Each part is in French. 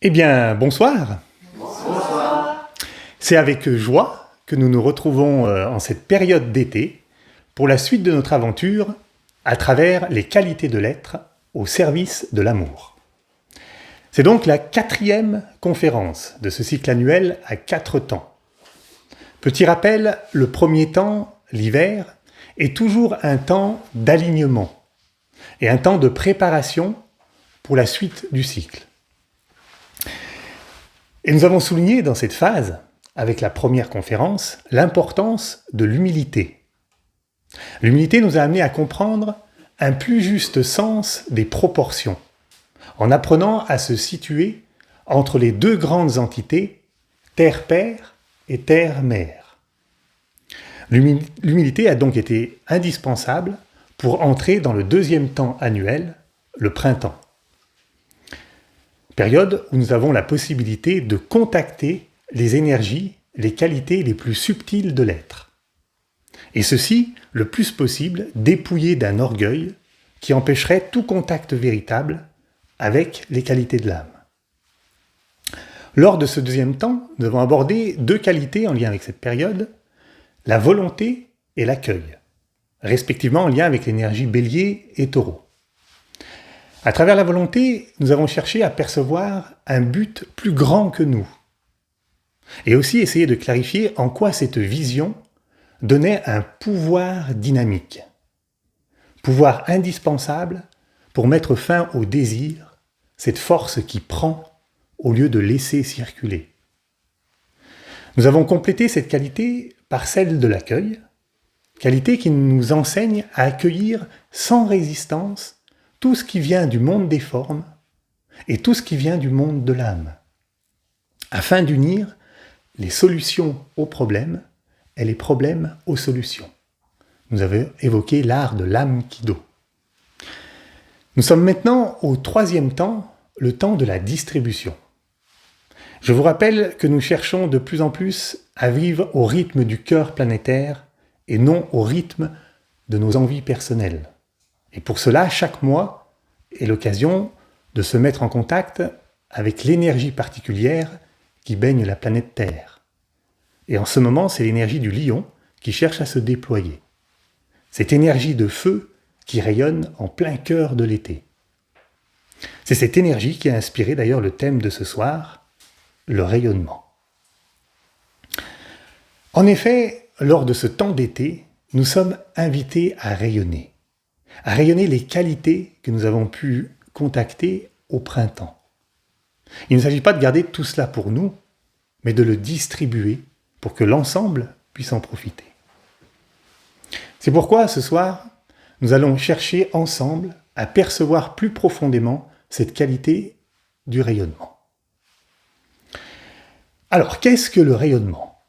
Eh bien, bonsoir. Bonsoir. C'est avec joie que nous nous retrouvons en cette période d'été pour la suite de notre aventure à travers les qualités de l'être au service de l'amour. C'est donc la 4e conférence de ce cycle annuel à 4 temps. Petit rappel, le premier temps, l'hiver, est toujours un temps d'alignement et un temps de préparation pour la suite du cycle. Et nous avons souligné dans cette phase, avec la première conférence, l'importance de l'humilité. L'humilité nous a amené à comprendre un plus juste sens des proportions, en apprenant à se situer entre les deux grandes entités, Terre-Père et Terre-Mère. L'humilité a donc été indispensable pour entrer dans le 2e temps annuel, le printemps. Période où nous avons la possibilité de contacter les énergies, les qualités les plus subtiles de l'être. Et ceci, le plus possible, dépouillé d'un orgueil qui empêcherait tout contact véritable avec les qualités de l'âme. Lors de ce 2e temps, nous avons abordé 2 qualités en lien avec cette période, la volonté et l'accueil, respectivement en lien avec l'énergie bélier et taureau. À travers la volonté, nous avons cherché à percevoir un but plus grand que nous, et aussi essayer de clarifier en quoi cette vision donnait un pouvoir dynamique, pouvoir indispensable pour mettre fin au désir, cette force qui prend au lieu de laisser circuler. Nous avons complété cette qualité par celle de l'accueil, qualité qui nous enseigne à accueillir sans résistance tout ce qui vient du monde des formes et tout ce qui vient du monde de l'âme, afin d'unir les solutions aux problèmes et les problèmes aux solutions. Nous avons évoqué l'art de l'Amkido. Nous sommes maintenant au 3e temps, le temps de la distribution. Je vous rappelle que nous cherchons de plus en plus à vivre au rythme du cœur planétaire et non au rythme de nos envies personnelles. Et pour cela, chaque mois est l'occasion de se mettre en contact avec l'énergie particulière qui baigne la planète Terre. Et en ce moment, c'est l'énergie du lion qui cherche à se déployer. Cette énergie de feu qui rayonne en plein cœur de l'été. C'est cette énergie qui a inspiré d'ailleurs le thème de ce soir, le rayonnement. En effet, lors de ce temps d'été, nous sommes invités à rayonner les qualités que nous avons pu contacter au printemps. Il ne s'agit pas de garder tout cela pour nous, mais de le distribuer pour que l'ensemble puisse en profiter. C'est pourquoi, ce soir, nous allons chercher ensemble à percevoir plus profondément cette qualité du rayonnement. Alors, qu'est-ce que le rayonnement ?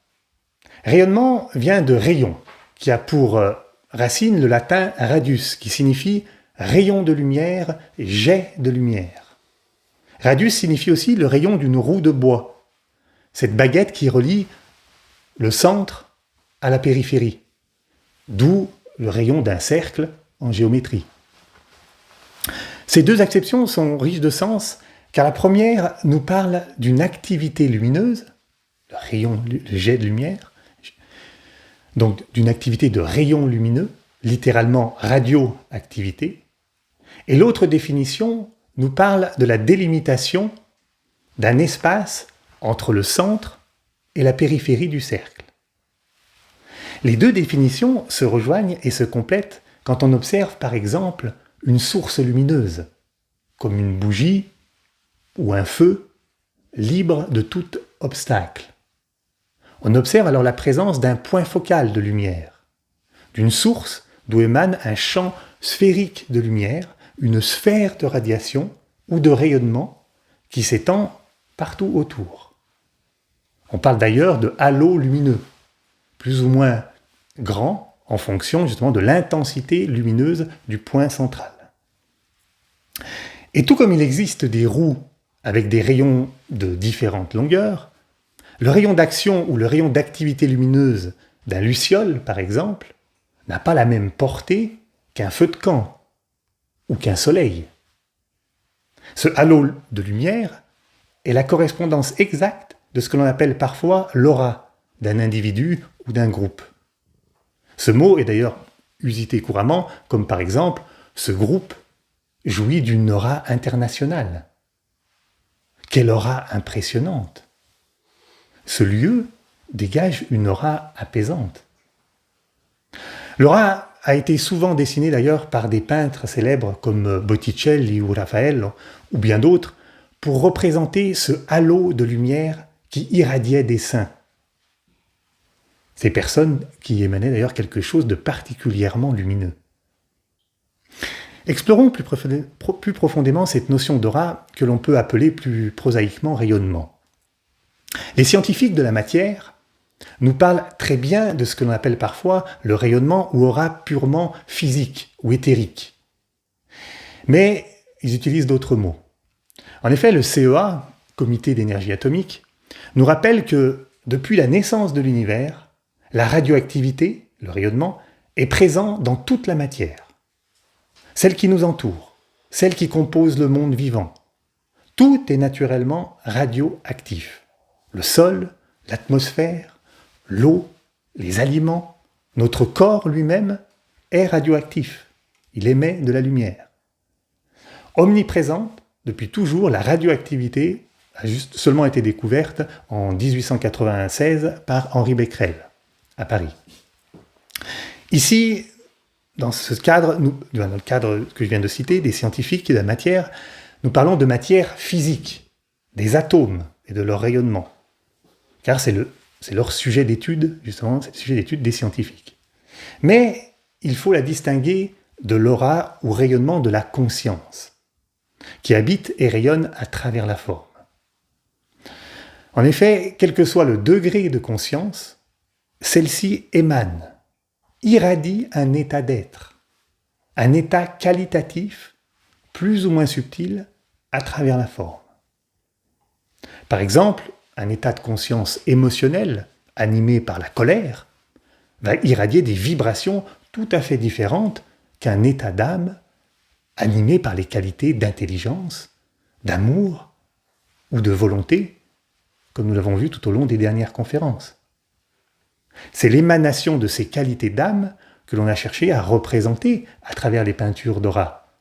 Rayonnement vient de rayon, qui a pour racine le latin radius, qui signifie rayon de lumière, jet de lumière. Radius signifie aussi le rayon d'une roue de bois, cette baguette qui relie le centre à la périphérie, d'où le rayon d'un cercle en géométrie. Ces 2 acceptions sont riches de sens, car la première nous parle d'une activité lumineuse, le rayon, le jet de lumière, donc d'une activité de rayon lumineux, littéralement radioactivité, et l'autre définition nous parle de la délimitation d'un espace entre le centre et la périphérie du cercle. Les 2 définitions se rejoignent et se complètent quand on observe par exemple une source lumineuse, comme une bougie ou un feu, libre de tout obstacle. On observe alors la présence d'un point focal de lumière, d'une source d'où émane un champ sphérique de lumière, une sphère de radiation ou de rayonnement qui s'étend partout autour. On parle d'ailleurs de halo lumineux, plus ou moins grand en fonction justement de l'intensité lumineuse du point central. Et tout comme il existe des roues avec des rayons de différentes longueurs, le rayon d'action ou le rayon d'activité lumineuse d'un luciole, par exemple, n'a pas la même portée qu'un feu de camp ou qu'un soleil. Ce halo de lumière est la correspondance exacte de ce que l'on appelle parfois l'aura d'un individu ou d'un groupe. Ce mot est d'ailleurs usité couramment, comme par exemple « ce groupe jouit d'une aura internationale ». Quelle aura impressionnante! Ce lieu dégage une aura apaisante. L'aura a été souvent dessinée d'ailleurs par des peintres célèbres comme Botticelli ou Raphaël ou bien d'autres pour représenter ce halo de lumière qui irradiait des saints. Ces personnes qui émanaient d'ailleurs quelque chose de particulièrement lumineux. Explorons plus profondément cette notion d'aura que l'on peut appeler plus prosaïquement rayonnement. Les scientifiques de la matière nous parlent très bien de ce que l'on appelle parfois le rayonnement ou aura purement physique ou éthérique. Mais ils utilisent d'autres mots. En effet, le CEA, Comité d'énergie atomique, nous rappelle que depuis la naissance de l'univers, la radioactivité, le rayonnement, est présent dans toute la matière. Celle qui nous entoure, celle qui compose le monde vivant. Tout est naturellement radioactif. Le sol, l'atmosphère, l'eau, les aliments, notre corps lui-même est radioactif. Il émet de la lumière. Omniprésente, depuis toujours, la radioactivité a seulement été découverte en 1896 par Henri Becquerel, à Paris. Ici, dans ce cadre, dans le cadre que je viens de citer, des scientifiques de la matière, nous parlons de matière physique, des atomes et de leur rayonnement. Car c'est leur sujet d'étude, justement, c'est le sujet d'étude des scientifiques. Mais il faut la distinguer de l'aura ou rayonnement de la conscience, qui habite et rayonne à travers la forme. En effet, quel que soit le degré de conscience, celle-ci émane, irradie un état d'être, un état qualitatif, plus ou moins subtil, à travers la forme. Par exemple, un état de conscience émotionnel, animé par la colère, va irradier des vibrations tout à fait différentes qu'un état d'âme animé par les qualités d'intelligence, d'amour ou de volonté, comme nous l'avons vu tout au long des dernières conférences. C'est l'émanation de ces qualités d'âme que l'on a cherché à représenter à travers les peintures d'aura.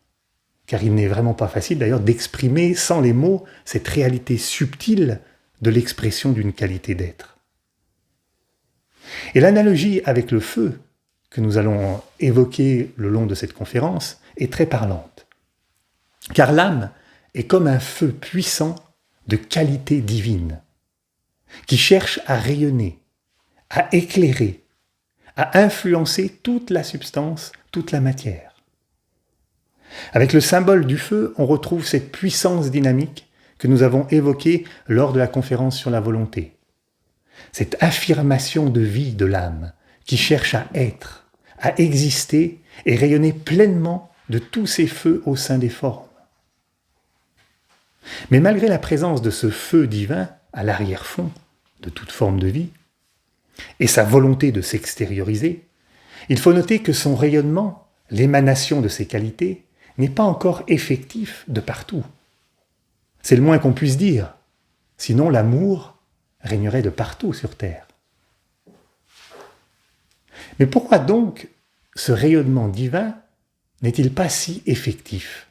Car il n'est vraiment pas facile d'ailleurs d'exprimer sans les mots cette réalité subtile de l'expression d'une qualité d'être. Et l'analogie avec le feu que nous allons évoquer le long de cette conférence est très parlante. Car l'âme est comme un feu puissant de qualité divine, qui cherche à rayonner, à éclairer, à influencer toute la substance, toute la matière. Avec le symbole du feu, on retrouve cette puissance dynamique que nous avons évoquée lors de la conférence sur la volonté. Cette affirmation de vie de l'âme qui cherche à être, à exister et rayonner pleinement de tous ces feux au sein des formes. Mais malgré la présence de ce feu divin à l'arrière-fond de toute forme de vie, et sa volonté de s'extérioriser, il faut noter que son rayonnement, l'émanation de ses qualités, n'est pas encore effectif de partout. C'est le moins qu'on puisse dire, sinon l'amour régnerait de partout sur Terre. Mais pourquoi donc ce rayonnement divin n'est-il pas si effectif?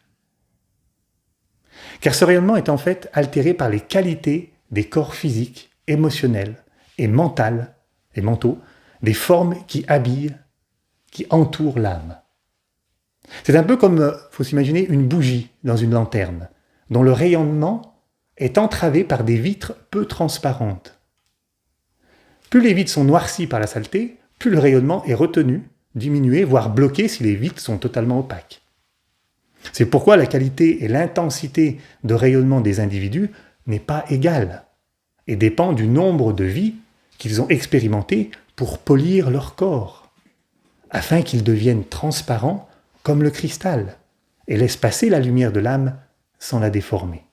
Car ce rayonnement est en fait altéré par les qualités des corps physiques, émotionnels et mentaux, des formes qui habillent, qui entourent l'âme. C'est un peu comme, faut s'imaginer, une bougie dans une lanterne, dont le rayonnement est entravé par des vitres peu transparentes. Plus les vitres sont noircies par la saleté, plus le rayonnement est retenu, diminué, voire bloqué si les vitres sont totalement opaques. C'est pourquoi la qualité et l'intensité de rayonnement des individus n'est pas égale et dépend du nombre de vies qu'ils ont expérimentées pour polir leur corps, afin qu'ils deviennent transparents comme le cristal et laissent passer la lumière de l'âme sans la déformer.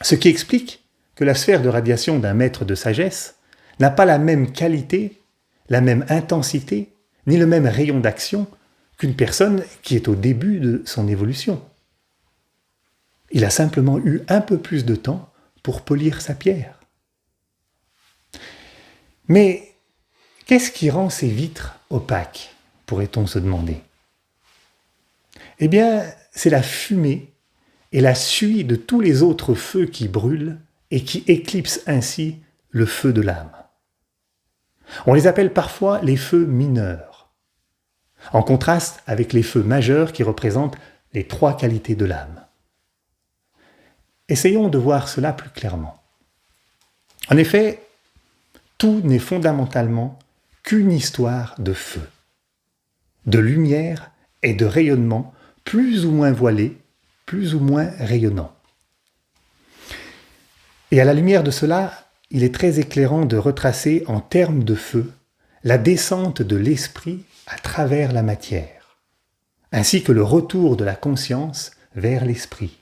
Ce qui explique que la sphère de radiation d'un maître de sagesse n'a pas la même qualité, la même intensité, ni le même rayon d'action qu'une personne qui est au début de son évolution. Il a simplement eu un peu plus de temps pour polir sa pierre. Mais qu'est-ce qui rend ces vitres opaques, pourrait-on se demander? Eh bien, c'est la fumée et la suie de tous les autres feux qui brûlent et qui éclipsent ainsi le feu de l'âme. On les appelle parfois les feux mineurs, en contraste avec les feux majeurs qui représentent les trois qualités de l'âme. Essayons de voir cela plus clairement. En effet, tout n'est fondamentalement qu'une histoire de feu, de lumière et de rayonnement plus ou moins voilés, plus ou moins rayonnants. Et à la lumière de cela, il est très éclairant de retracer en termes de feu la descente de l'esprit à travers la matière, ainsi que le retour de la conscience vers l'esprit.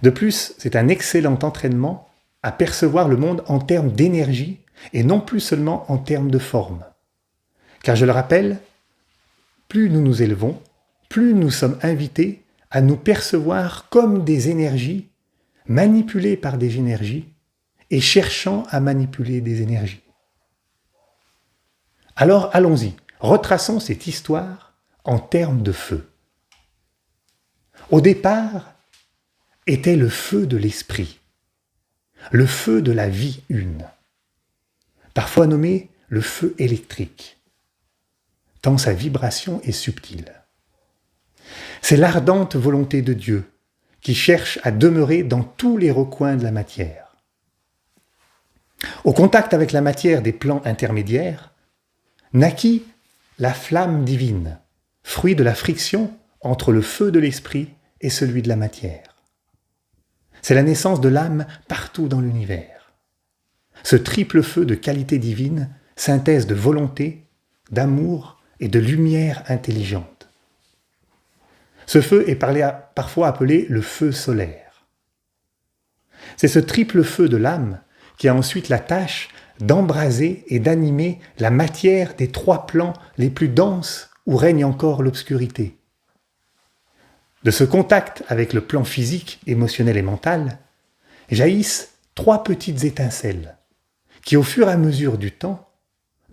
De plus, c'est un excellent entraînement à percevoir le monde en termes d'énergie et non plus seulement en termes de forme. Car je le rappelle, plus nous nous élevons, plus nous sommes invités à nous percevoir comme des énergies manipulées par des énergies et cherchant à manipuler des énergies. Alors allons-y, retraçons cette histoire en termes de feu. Au départ était le feu de l'esprit, le feu de la vie une, parfois nommé le feu électrique, tant sa vibration est subtile. C'est l'ardente volonté de Dieu qui cherche à demeurer dans tous les recoins de la matière. Au contact avec la matière des plans intermédiaires, naquit la flamme divine, fruit de la friction entre le feu de l'esprit et celui de la matière. C'est la naissance de l'âme partout dans l'univers. Ce triple feu de qualité divine, synthèse de volonté, d'amour et de lumière intelligente. Ce feu est parfois appelé le feu solaire. C'est ce triple feu de l'âme qui a ensuite la tâche d'embraser et d'animer la matière des trois plans les plus denses où règne encore l'obscurité. De ce contact avec le plan physique, émotionnel et mental, jaillissent trois petites étincelles qui, au fur et à mesure du temps,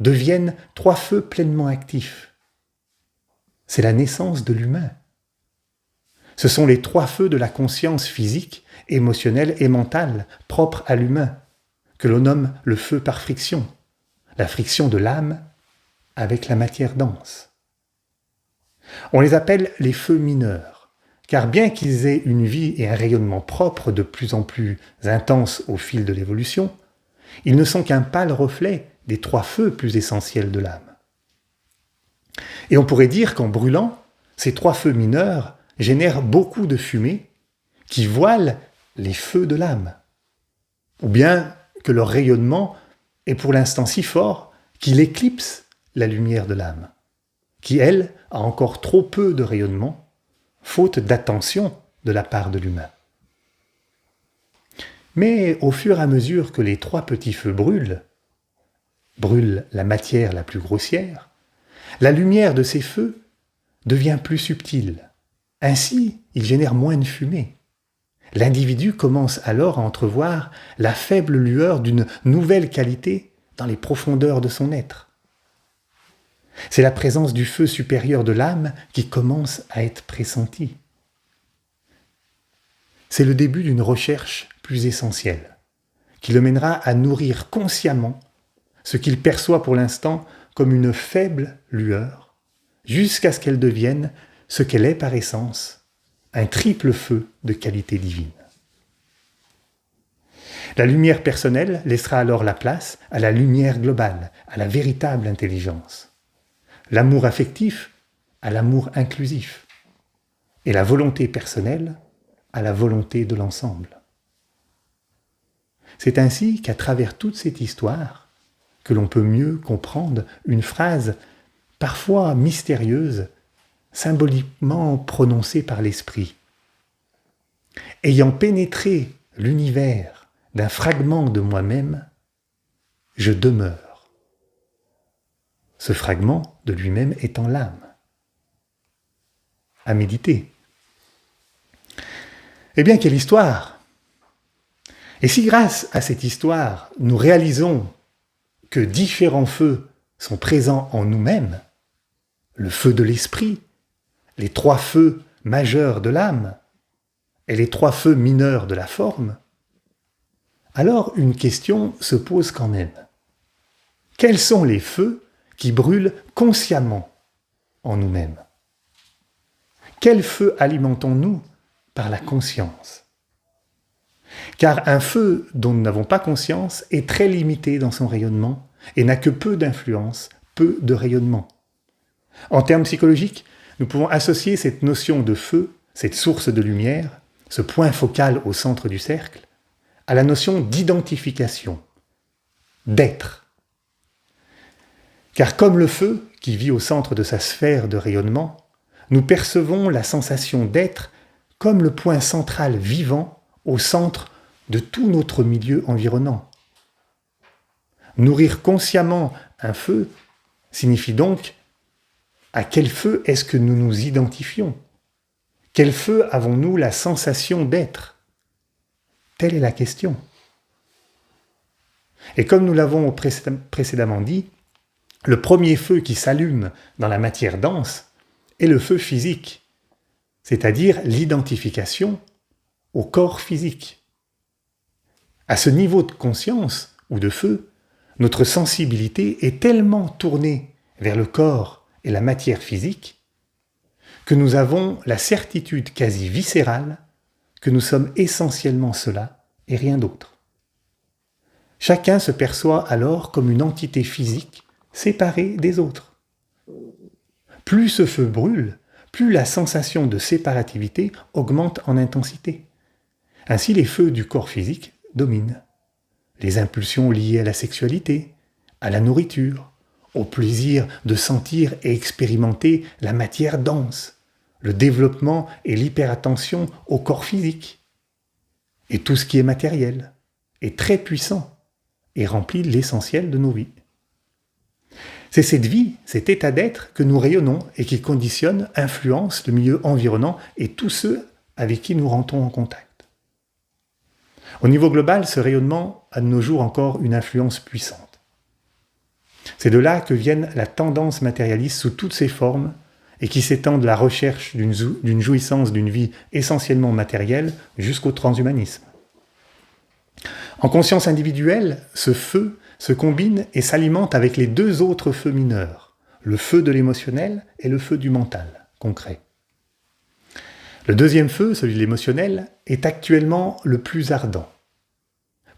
deviennent trois feux pleinement actifs. C'est la naissance de l'humain. Ce sont les trois feux de la conscience physique, émotionnelle et mentale propres à l'humain, que l'on nomme le feu par friction, la friction de l'âme avec la matière dense. On les appelle les feux mineurs, car bien qu'ils aient une vie et un rayonnement propre de plus en plus intenses au fil de l'évolution, ils ne sont qu'un pâle reflet des trois feux plus essentiels de l'âme. Et on pourrait dire qu'en brûlant, ces trois feux mineurs génèrent beaucoup de fumée qui voilent les feux de l'âme, ou bien que leur rayonnement est pour l'instant si fort qu'il éclipse la lumière de l'âme, qui, elle, a encore trop peu de rayonnement, faute d'attention de la part de l'humain. Mais au fur et à mesure que les trois petits feux brûlent la matière la plus grossière, la lumière de ces feux devient plus subtile. Ainsi, il génère moins de fumée. L'individu commence alors à entrevoir la faible lueur d'une nouvelle qualité dans les profondeurs de son être. C'est la présence du feu supérieur de l'âme qui commence à être pressentie. C'est le début d'une recherche plus essentielle, qui le mènera à nourrir consciemment ce qu'il perçoit pour l'instant comme une faible lueur, jusqu'à ce qu'elle devienne ce qu'elle est par essence, un triple feu de qualité divine. La lumière personnelle laissera alors la place à la lumière globale, à la véritable intelligence. L'amour affectif à l'amour inclusif. Et la volonté personnelle à la volonté de l'ensemble. C'est ainsi qu'à travers toute cette histoire, que l'on peut mieux comprendre une phrase parfois mystérieuse, symboliquement prononcée par l'esprit. Ayant pénétré l'univers d'un fragment de moi-même, je demeure. Ce fragment de lui-même étant l'âme. À méditer. Eh bien, quelle histoire! Et si grâce à cette histoire, nous réalisons que différents feux sont présents en nous-mêmes, le feu de l'esprit, les 3 feux majeurs de l'âme et les 3 feux mineurs de la forme, alors une question se pose quand même. Quels sont les feux qui brûlent consciemment en nous-mêmes? Quel feu alimentons-nous par la conscience? Car un feu dont nous n'avons pas conscience est très limité dans son rayonnement et n'a que peu d'influence, peu de rayonnement. En termes psychologiques, nous pouvons associer cette notion de feu, cette source de lumière, ce point focal au centre du cercle, à la notion d'identification, d'être. Car comme le feu, qui vit au centre de sa sphère de rayonnement, nous percevons la sensation d'être comme le point central vivant au centre de tout notre milieu environnant. Nourrir consciemment un feu signifie donc à quel feu est-ce que nous nous identifions? Quel feu avons-nous la sensation d'être? Telle est la question. Et comme nous l'avons précédemment dit, le premier feu qui s'allume dans la matière dense est le feu physique, c'est-à-dire l'identification au corps physique. À ce niveau de conscience ou de feu, notre sensibilité est tellement tournée vers le corps et la matière physique que nous avons la certitude quasi viscérale que nous sommes essentiellement cela et rien d'autre. Chacun se perçoit alors comme une entité physique séparée des autres. Plus ce feu brûle, plus la sensation de séparativité augmente en intensité. Ainsi, les feux du corps physique dominent. Les impulsions liées à la sexualité, à la nourriture, au plaisir de sentir et expérimenter la matière dense, le développement et l'hyperattention au corps physique. Et tout ce qui est matériel est très puissant et remplit l'essentiel de nos vies. C'est cette vie, cet état d'être que nous rayonnons et qui conditionne, influence le milieu environnant et tous ceux avec qui nous rentrons en contact. Au niveau global, ce rayonnement a de nos jours encore une influence puissante. C'est de là que viennent la tendance matérialiste sous toutes ses formes et qui s'étend de la recherche d'une jouissance d'une vie essentiellement matérielle jusqu'au transhumanisme. En conscience individuelle, ce feu se combine et s'alimente avec les 2 autres feux mineurs, le feu de l'émotionnel et le feu du mental, concret. Le deuxième feu, celui de l'émotionnel, est actuellement le plus ardent.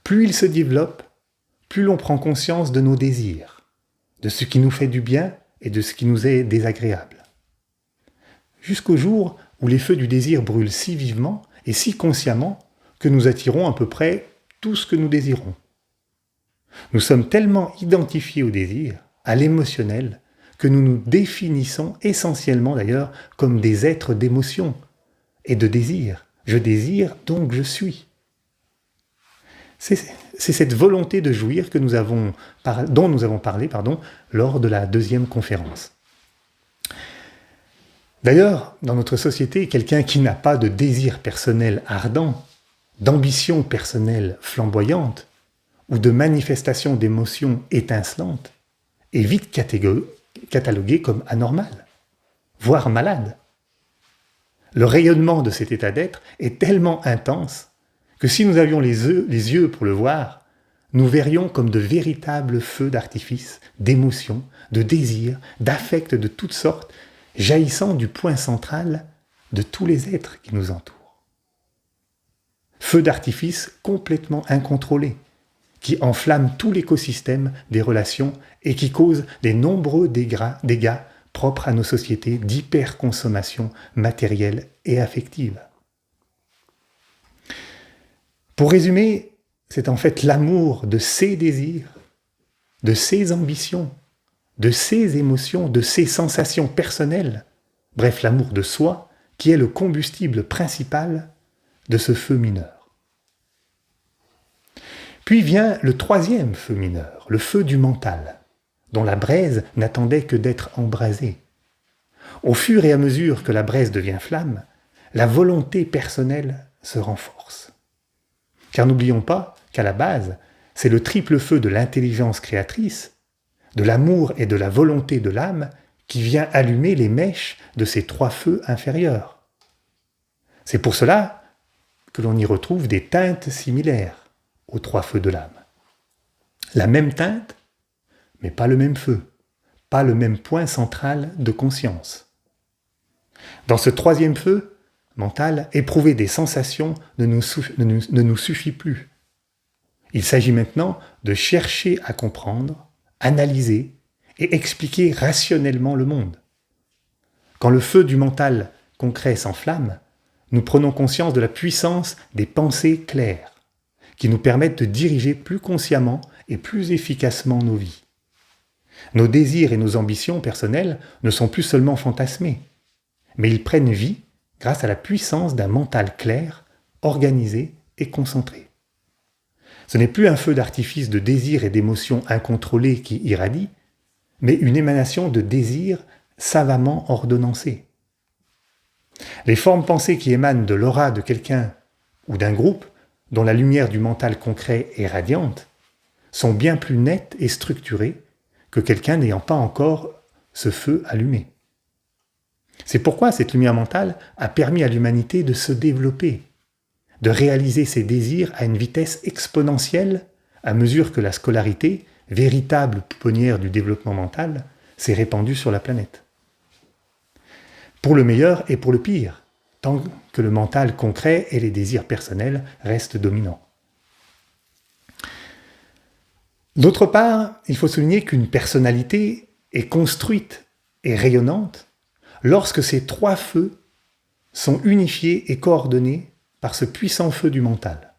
Plus il se développe, plus l'on prend conscience de nos désirs, de ce qui nous fait du bien et de ce qui nous est désagréable. Jusqu'au jour où les feux du désir brûlent si vivement et si consciemment que nous attirons à peu près tout ce que nous désirons. Nous sommes tellement identifiés au désir, à l'émotionnel, que nous nous définissons essentiellement d'ailleurs comme des êtres d'émotion et de désir. Je désire, donc je suis. C'est cette volonté de jouir que dont nous avons parlé lors de la 2e conférence. D'ailleurs, dans notre société, quelqu'un qui n'a pas de désir personnel ardent, d'ambition personnelle flamboyante, ou de manifestation d'émotions étincelantes, est vite catalogué comme anormal, voire malade. Le rayonnement de cet état d'être est tellement intense que si nous avions les yeux pour le voir, nous verrions comme de véritables feux d'artifice, d'émotions, de désirs, d'affects de toutes sortes, jaillissant du point central de tous les êtres qui nous entourent. Feux d'artifice complètement incontrôlés, qui enflamment tout l'écosystème des relations et qui causent les nombreux dégâts propres à nos sociétés d'hyperconsommation matérielle et affective. Pour résumer, c'est en fait l'amour de ses désirs, de ses ambitions, de ses émotions, de ses sensations personnelles, bref l'amour de soi, qui est le combustible principal de ce feu mineur. Puis vient le 3e feu mineur, le feu du mental, dont la braise n'attendait que d'être embrasée. Au fur et à mesure que la braise devient flamme, la volonté personnelle se renforce. Car n'oublions pas qu'à la base, c'est le triple feu de l'intelligence créatrice, de l'amour et de la volonté de l'âme qui vient allumer les mèches de ces trois feux inférieurs. C'est pour cela que l'on y retrouve des teintes similaires aux trois feux de l'âme. La même teinte, mais pas le même feu, pas le même point central de conscience. Dans ce troisième feu mental, éprouver des sensations ne nous suffit plus. Il s'agit maintenant de chercher à comprendre, analyser et expliquer rationnellement le monde. Quand le feu du mental concret s'enflamme, nous prenons conscience de la puissance des pensées claires, qui nous permettent de diriger plus consciemment et plus efficacement nos vies. Nos désirs et nos ambitions personnelles ne sont plus seulement fantasmés, mais ils prennent vie grâce à la puissance d'un mental clair, organisé et concentré. Ce n'est plus un feu d'artifice de désirs et d'émotions incontrôlées qui irradie, mais une émanation de désirs savamment ordonnancés. Les formes pensées qui émanent de l'aura de quelqu'un ou d'un groupe, dont la lumière du mental concret est radiante, sont bien plus nettes et structurées que quelqu'un n'ayant pas encore ce feu allumé. C'est pourquoi cette lumière mentale a permis à l'humanité de se développer, de réaliser ses désirs à une vitesse exponentielle à mesure que la scolarité, véritable pouponnière du développement mental, s'est répandue sur la planète. Pour le meilleur et pour le pire, tant que le mental concret et les désirs personnels restent dominants. D'autre part, il faut souligner qu'une personnalité est construite et rayonnante lorsque ces trois feux sont unifiés et coordonnés par ce puissant feu du mental.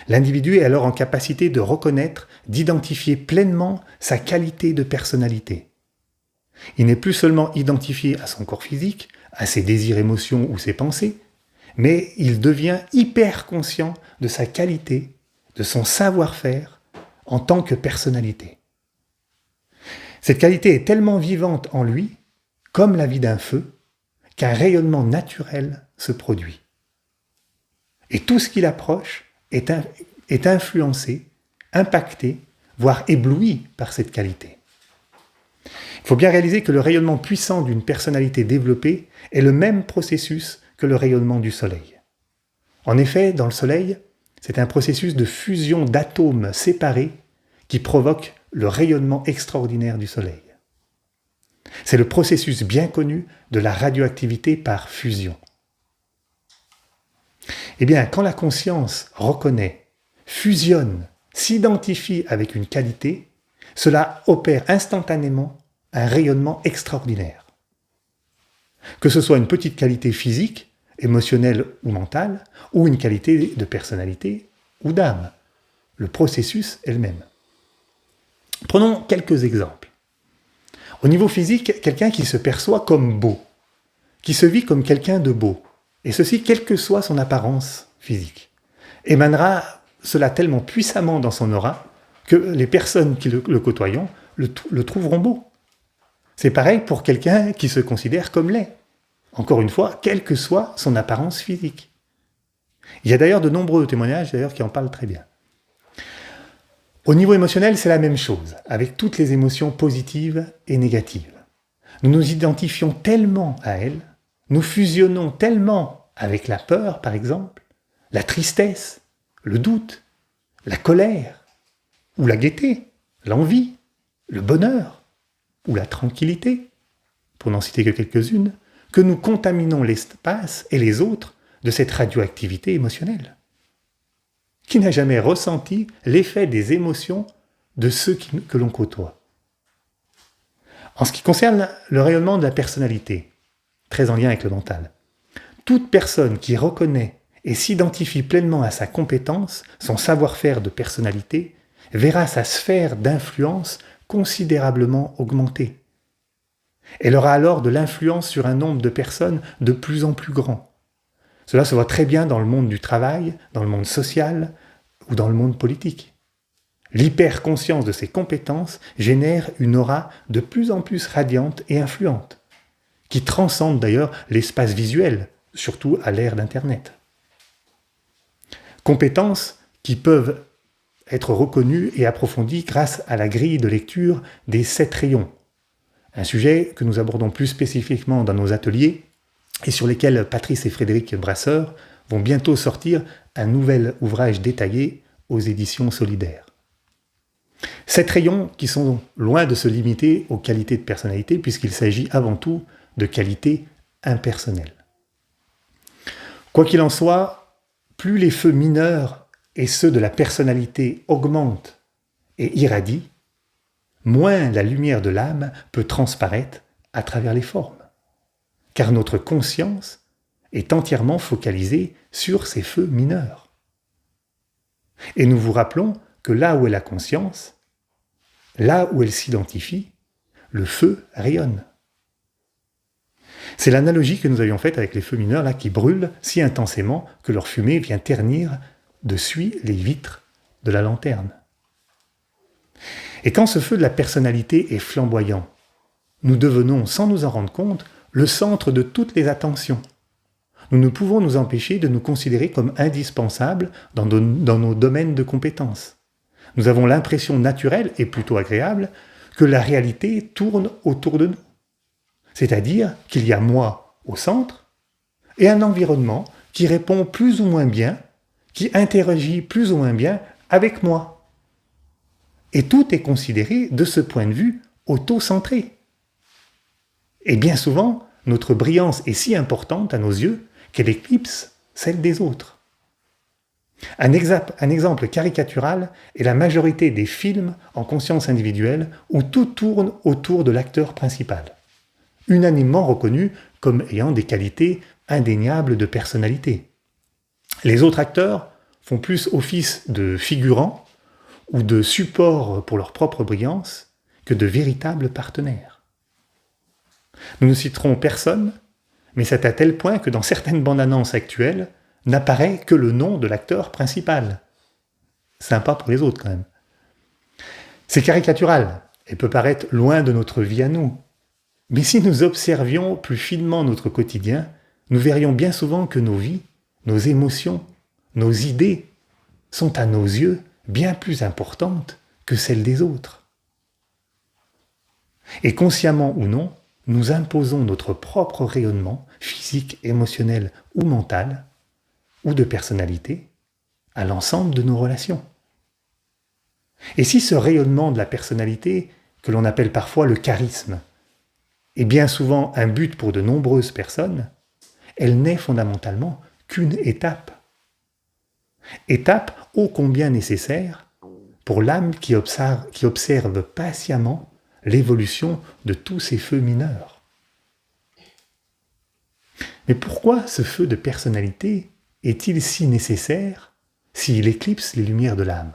L'individu est alors en capacité de reconnaître, d'identifier pleinement sa qualité de personnalité. Il n'est plus seulement identifié à son corps physique, à ses désirs, émotions ou ses pensées, mais il devient hyper conscient de sa qualité, de son savoir-faire en tant que personnalité. Cette qualité est tellement vivante en lui, comme la vie d'un feu, qu'un rayonnement naturel se produit. Et tout ce qui l'approche est influencé, impacté, voire ébloui par cette qualité. Il faut bien réaliser que le rayonnement puissant d'une personnalité développée est le même processus que le rayonnement du Soleil. En effet, dans le Soleil, c'est un processus de fusion d'atomes séparés qui provoque le rayonnement extraordinaire du Soleil. C'est le processus bien connu de la radioactivité par fusion. Eh bien, quand la conscience reconnaît, fusionne, s'identifie avec une qualité, cela opère instantanément un rayonnement extraordinaire. Que ce soit une petite qualité physique, émotionnelle ou mentale, ou une qualité de personnalité ou d'âme, le processus est le même. Prenons quelques exemples. Au niveau physique, quelqu'un qui se perçoit comme beau, qui se vit comme quelqu'un de beau, et ceci quelle que soit son apparence physique, émanera cela tellement puissamment dans son aura que les personnes qui le côtoyant le trouveront beau. C'est pareil pour quelqu'un qui se considère comme laid. Encore une fois, quelle que soit son apparence physique. Il y a d'ailleurs de nombreux témoignages qui en parlent très bien. Au niveau émotionnel, c'est la même chose, avec toutes les émotions positives et négatives. Nous nous identifions tellement à elles, nous fusionnons tellement avec la peur, par exemple, la tristesse, le doute, la colère, ou la gaieté, l'envie, le bonheur, ou la tranquillité, pour n'en citer que quelques-unes, que nous contaminons l'espace et les autres de cette radioactivité émotionnelle. Qui n'a jamais ressenti l'effet des émotions de ceux que l'on côtoie? En ce qui concerne le rayonnement de la personnalité, très en lien avec le mental, toute personne qui reconnaît et s'identifie pleinement à sa compétence, son savoir-faire de personnalité, verra sa sphère d'influence considérablement augmenter. Elle aura alors de l'influence sur un nombre de personnes de plus en plus grand. Cela se voit très bien dans le monde du travail, dans le monde social ou dans le monde politique. L'hyperconscience de ses compétences génère une aura de plus en plus radiante et influente, qui transcende d'ailleurs l'espace visuel, surtout à l'ère d'Internet. Compétences qui peuvent être reconnus et approfondis grâce à la grille de lecture des 7 rayons. Un sujet que nous abordons plus spécifiquement dans nos ateliers et sur lesquels Patrice et Frédéric Brasseur vont bientôt sortir un nouvel ouvrage détaillé aux éditions Solidaires. 7 rayons qui sont loin de se limiter aux qualités de personnalité puisqu'il s'agit avant tout de qualités impersonnelles. Quoi qu'il en soit, plus les feux mineurs et ceux de la personnalité augmentent et irradient, moins la lumière de l'âme peut transparaître à travers les formes. Car notre conscience est entièrement focalisée sur ces feux mineurs. Et nous vous rappelons que là où est la conscience, là où elle s'identifie, le feu rayonne. C'est l'analogie que nous avions faite avec les feux mineurs là, qui brûlent si intensément que leur fumée vient ternir de suie les vitres de la lanterne. Et quand ce feu de la personnalité est flamboyant, nous devenons, sans nous en rendre compte, le centre de toutes les attentions. Nous ne pouvons nous empêcher de nous considérer comme indispensables dans nos domaines de compétences. Nous avons l'impression naturelle et plutôt agréable que la réalité tourne autour de nous. C'est-à-dire qu'il y a moi au centre et un environnement qui répond plus ou moins bien, qui interagit plus ou moins bien avec moi. Et tout est considéré de ce point de vue auto-centré. Et bien souvent, notre brillance est si importante à nos yeux qu'elle éclipse celle des autres. Un exemple caricatural est la majorité des films en conscience individuelle où tout tourne autour de l'acteur principal, unanimement reconnu comme ayant des qualités indéniables de personnalité. Les autres acteurs font plus office de figurants ou de support pour leur propre brillance que de véritables partenaires. Nous ne citerons personne, mais c'est à tel point que dans certaines bandes annonces actuelles, n'apparaît que le nom de l'acteur principal. Sympa pour les autres quand même. C'est caricatural et peut paraître loin de notre vie à nous. Mais si nous observions plus finement notre quotidien, nous verrions bien souvent que nos vies, nos émotions, nos idées sont à nos yeux bien plus importantes que celles des autres. Et consciemment ou non, nous imposons notre propre rayonnement physique, émotionnel ou mental, ou de personnalité, à l'ensemble de nos relations. Et si ce rayonnement de la personnalité, que l'on appelle parfois le charisme, est bien souvent un but pour de nombreuses personnes, elle n'est fondamentalement qu'une étape. Étape ô combien nécessaire pour l'âme qui observe patiemment l'évolution de tous ces feux mineurs. Mais pourquoi ce feu de personnalité est-il si nécessaire s'il éclipse les lumières de l'âme?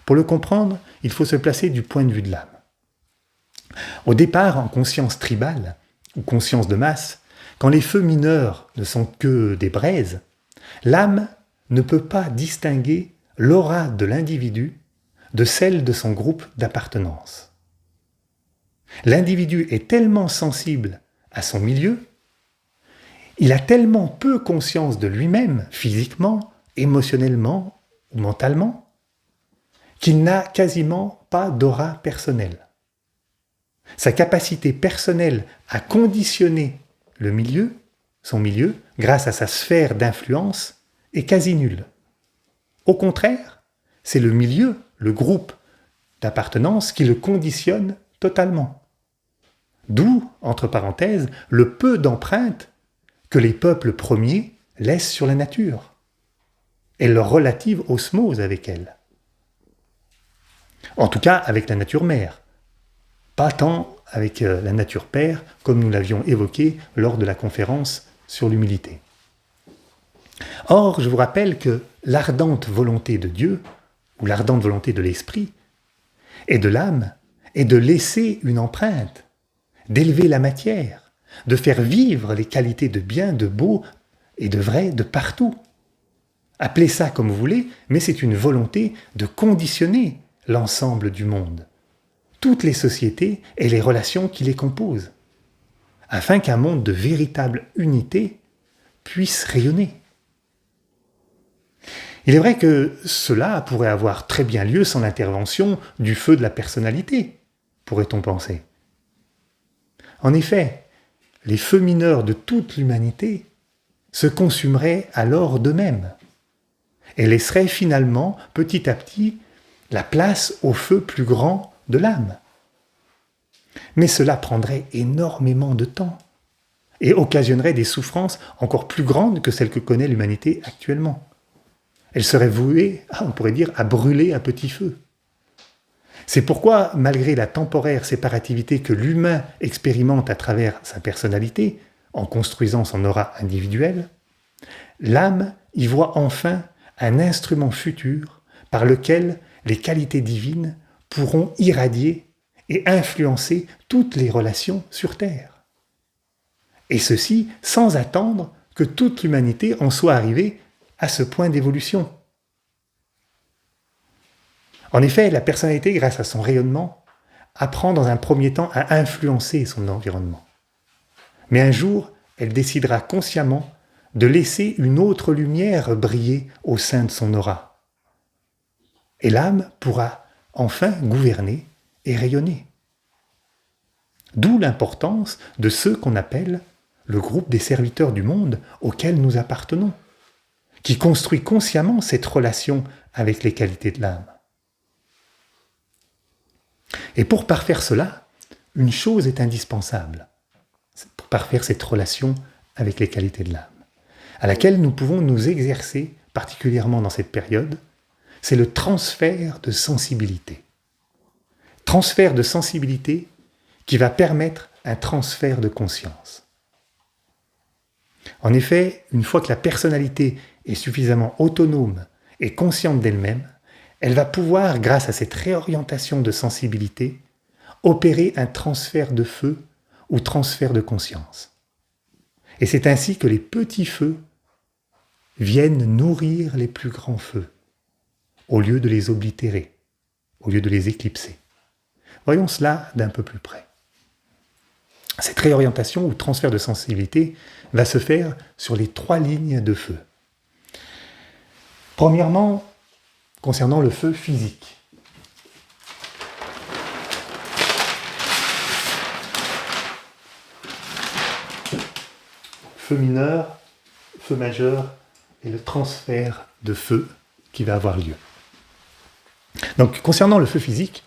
Pour le comprendre, il faut se placer du point de vue de l'âme. Au départ, en conscience tribale, ou conscience de masse, quand les feux mineurs ne sont que des braises, l'âme ne peut pas distinguer l'aura de l'individu de celle de son groupe d'appartenance. L'individu est tellement sensible à son milieu, il a tellement peu conscience de lui-même, physiquement, émotionnellement ou mentalement, qu'il n'a quasiment pas d'aura personnelle. Sa capacité personnelle à conditionner le milieu, son milieu, grâce à sa sphère d'influence, est quasi nulle. Au contraire, c'est le milieu, le groupe d'appartenance qui le conditionne totalement. D'où, entre parenthèses, le peu d'empreintes que les peuples premiers laissent sur la nature et leur relative osmose avec elle. En tout cas, avec la nature mère. Pas tant avec la nature père, comme nous l'avions évoqué lors de la conférence sur l'humilité. Or, je vous rappelle que l'ardente volonté de Dieu, ou l'ardente volonté de l'esprit, et de l'âme, est de laisser une empreinte, d'élever la matière, de faire vivre les qualités de bien, de beau et de vrai de partout. Appelez ça comme vous voulez, mais c'est une volonté de conditionner l'ensemble du monde, toutes les sociétés et les relations qui les composent, afin qu'un monde de véritable unité puisse rayonner. Il est vrai que cela pourrait avoir très bien lieu sans l'intervention du feu de la personnalité, pourrait-on penser. En effet, les feux mineurs de toute l'humanité se consumeraient alors d'eux-mêmes et laisseraient finalement, petit à petit, la place au feu plus grand de l'âme. Mais cela prendrait énormément de temps et occasionnerait des souffrances encore plus grandes que celles que connaît l'humanité actuellement. Elle serait vouée, on pourrait dire, à brûler à petit feu. C'est pourquoi, malgré la temporaire séparativité que l'humain expérimente à travers sa personnalité, en construisant son aura individuelle, l'âme y voit enfin un instrument futur par lequel les qualités divines pourront irradier et influencer toutes les relations sur Terre. Et ceci sans attendre que toute l'humanité en soit arrivée à ce point d'évolution. En effet, la personnalité, grâce à son rayonnement, apprend dans un premier temps à influencer son environnement. Mais un jour, elle décidera consciemment de laisser une autre lumière briller au sein de son aura. Et l'âme pourra enfin gouverner et rayonner. D'où l'importance de ceux qu'on appelle le groupe des serviteurs du monde auquel nous appartenons, qui construit consciemment cette relation avec les qualités de l'âme. Et pour parfaire cela, une chose est indispensable, pour parfaire cette relation avec les qualités de l'âme, à laquelle nous pouvons nous exercer, particulièrement dans cette période, c'est le transfert de sensibilité. Transfert de sensibilité qui va permettre un transfert de conscience. En effet, une fois que la personnalité est suffisamment autonome et consciente d'elle-même, elle va pouvoir, grâce à cette réorientation de sensibilité, opérer un transfert de feu ou transfert de conscience. Et c'est ainsi que les petits feux viennent nourrir les plus grands feux, au lieu de les oblitérer, au lieu de les éclipser. Voyons cela d'un peu plus près. Cette réorientation ou transfert de sensibilité va se faire sur les 3 lignes de feu. Premièrement, concernant le feu physique. Feu mineur, feu majeur et le transfert de feu qui va avoir lieu. Donc, concernant le feu physique,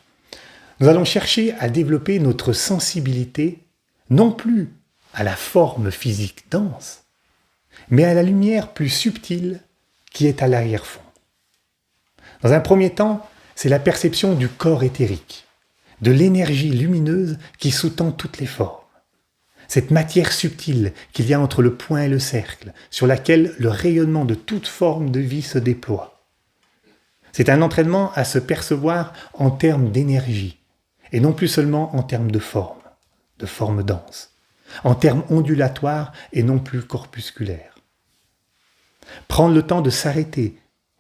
nous allons chercher à développer notre sensibilité non plus à la forme physique dense, mais à la lumière plus subtile qui est à l'arrière-fond. Dans un premier temps, c'est la perception du corps éthérique, de l'énergie lumineuse qui sous-tend toutes les formes. Cette matière subtile qu'il y a entre le point et le cercle, sur laquelle le rayonnement de toute forme de vie se déploie. C'est un entraînement à se percevoir en termes d'énergie, et non plus seulement en termes de forme dense, en termes ondulatoires et non plus corpusculaires. Prendre le temps de s'arrêter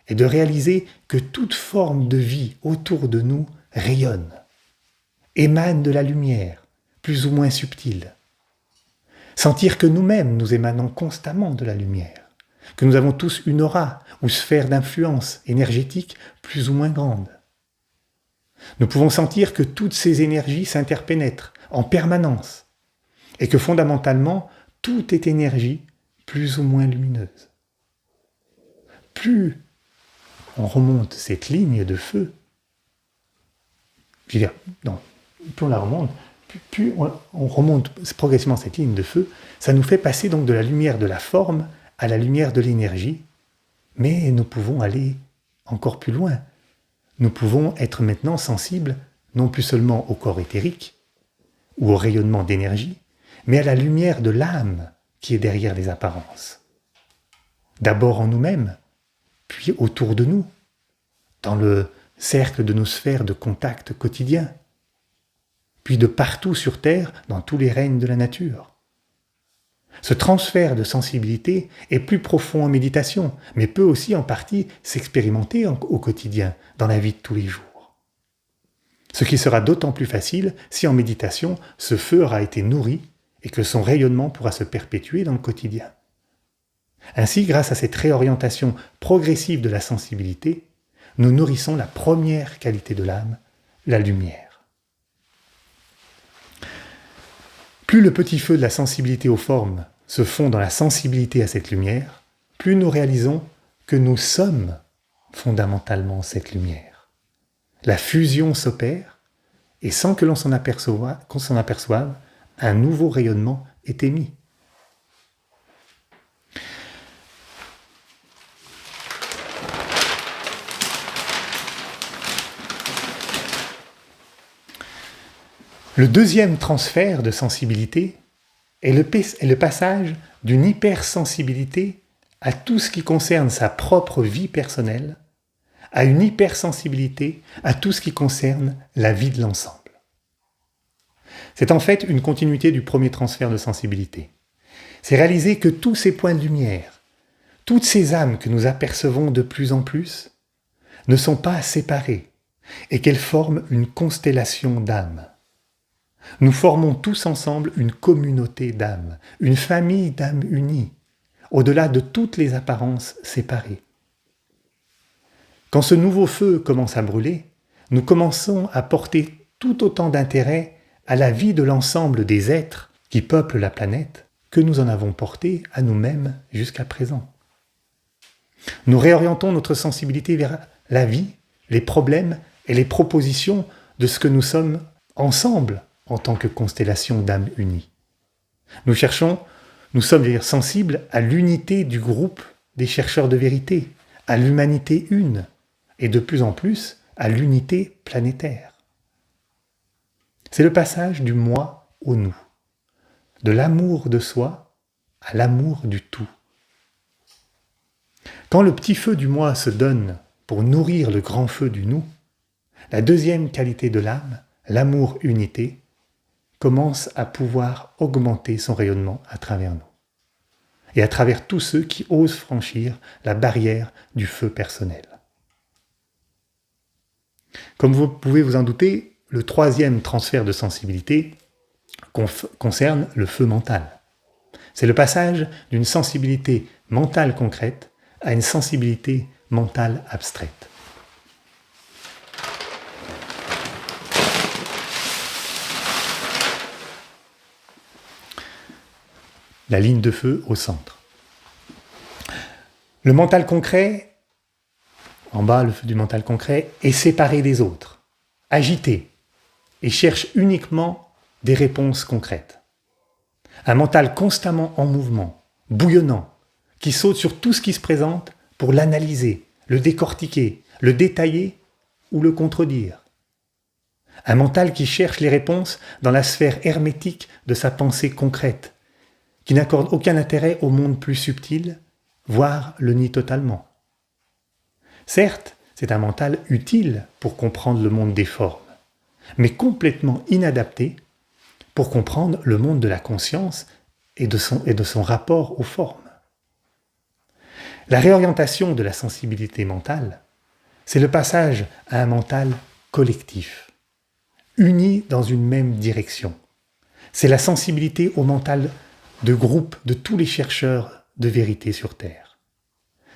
et de réaliser que toute forme de vie autour de nous rayonne, émane de la lumière, plus ou moins subtile. Sentir que nous-mêmes, nous émanons constamment de la lumière, que nous avons tous une aura ou sphère d'influence énergétique plus ou moins grande. Nous pouvons sentir que toutes ces énergies s'interpénètrent en permanence et que fondamentalement, tout est énergie plus ou moins lumineuse. Plus on remonte cette ligne de feu, plus on la remonte, plus on remonte progressivement cette ligne de feu, ça nous fait passer donc de la lumière de la forme à la lumière de l'énergie, mais nous pouvons aller encore plus loin. Nous pouvons être maintenant sensibles non plus seulement au corps éthérique ou au rayonnement d'énergie, mais à la lumière de l'âme qui est derrière les apparences. D'abord en nous-mêmes, puis autour de nous, dans le cercle de nos sphères de contact quotidien, puis de partout sur Terre, dans tous les règnes de la nature. Ce transfert de sensibilité est plus profond en méditation, mais peut aussi en partie s'expérimenter au quotidien, dans la vie de tous les jours. Ce qui sera d'autant plus facile si en méditation, ce feu aura été nourri et que son rayonnement pourra se perpétuer dans le quotidien. Ainsi, grâce à cette réorientation progressive de la sensibilité, nous nourrissons la première qualité de l'âme, la lumière. Plus le petit feu de la sensibilité aux formes se fond dans la sensibilité à cette lumière, plus nous réalisons que nous sommes fondamentalement cette lumière. La fusion s'opère, et sans que l'on s'en aperçoive, un nouveau rayonnement est émis. Le deuxième transfert de sensibilité est le passage d'une hypersensibilité à tout ce qui concerne sa propre vie personnelle, à une hypersensibilité à tout ce qui concerne la vie de l'ensemble. C'est en fait une continuité du premier transfert de sensibilité. C'est réaliser que tous ces points de lumière, toutes ces âmes que nous apercevons de plus en plus, ne sont pas séparées et qu'elles forment une constellation d'âmes. Nous formons tous ensemble une communauté d'âmes, une famille d'âmes unies, au-delà de toutes les apparences séparées. Quand ce nouveau feu commence à brûler, nous commençons à porter tout autant d'intérêt à la vie de l'ensemble des êtres qui peuplent la planète que nous en avons porté à nous-mêmes jusqu'à présent. Nous réorientons notre sensibilité vers la vie, les problèmes et les propositions de ce que nous sommes ensemble en tant que constellation d'âmes unies. Nous sommes sensibles à l'unité du groupe des chercheurs de vérité, à l'humanité une, et de plus en plus à l'unité planétaire. C'est le passage du moi au nous, de l'amour de soi à l'amour du tout. Quand le petit feu du moi se donne pour nourrir le grand feu du nous, la deuxième qualité de l'âme, l'amour-unité, commence à pouvoir augmenter son rayonnement à travers nous et à travers tous ceux qui osent franchir la barrière du feu personnel. Comme vous pouvez vous en douter, le troisième transfert de sensibilité concerne le feu mental. C'est le passage d'une sensibilité mentale concrète à une sensibilité mentale abstraite. La ligne de feu au centre. Le mental concret, en bas le feu du mental concret, est séparé des autres, agité, et cherche uniquement des réponses concrètes. Un mental constamment en mouvement, bouillonnant, qui saute sur tout ce qui se présente pour l'analyser, le décortiquer, le détailler ou le contredire. Un mental qui cherche les réponses dans la sphère hermétique de sa pensée concrète, qui n'accorde aucun intérêt au monde plus subtil, voire le nie totalement. Certes, c'est un mental utile pour comprendre le monde des formes, mais complètement inadapté pour comprendre le monde de la conscience et de son rapport aux formes. La réorientation de la sensibilité mentale, c'est le passage à un mental collectif, uni dans une même direction. C'est la sensibilité au mental de groupe de tous les chercheurs de vérité sur Terre.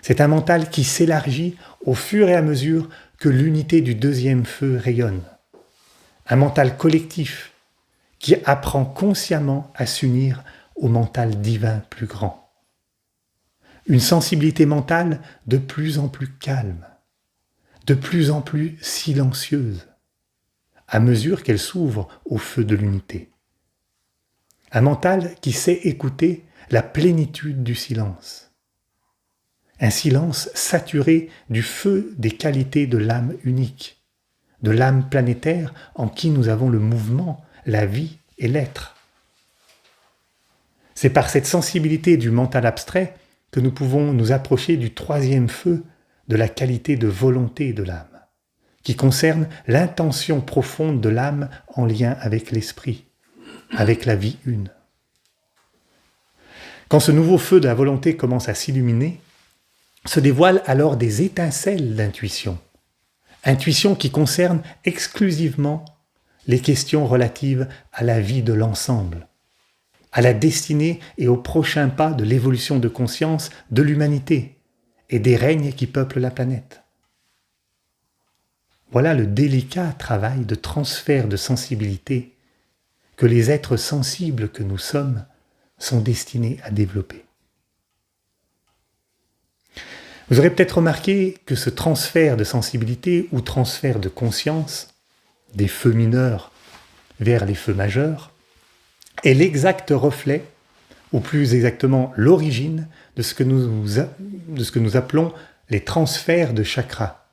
C'est un mental qui s'élargit au fur et à mesure que l'unité du deuxième feu rayonne. Un mental collectif qui apprend consciemment à s'unir au mental divin plus grand. Une sensibilité mentale de plus en plus calme, de plus en plus silencieuse, à mesure qu'elle s'ouvre au feu de l'unité. Un mental qui sait écouter la plénitude du silence. Un silence saturé du feu des qualités de l'âme unique, de l'âme planétaire en qui nous avons le mouvement, la vie et l'être. C'est par cette sensibilité du mental abstrait que nous pouvons nous approcher du troisième feu de la qualité de volonté de l'âme, qui concerne l'intention profonde de l'âme en lien avec l'esprit, avec la vie une. Quand ce nouveau feu de la volonté commence à s'illuminer, se dévoilent alors des étincelles d'intuition. Intuition qui concerne exclusivement les questions relatives à la vie de l'ensemble, à la destinée et aux prochains pas de l'évolution de conscience de l'humanité et des règnes qui peuplent la planète. Voilà le délicat travail de transfert de sensibilité que les êtres sensibles que nous sommes sont destinés à développer. Vous aurez peut-être remarqué que ce transfert de sensibilité ou transfert de conscience des feux mineurs vers les feux majeurs est l'exact reflet, ou plus exactement l'origine, de ce que nous appelons les transferts de chakras.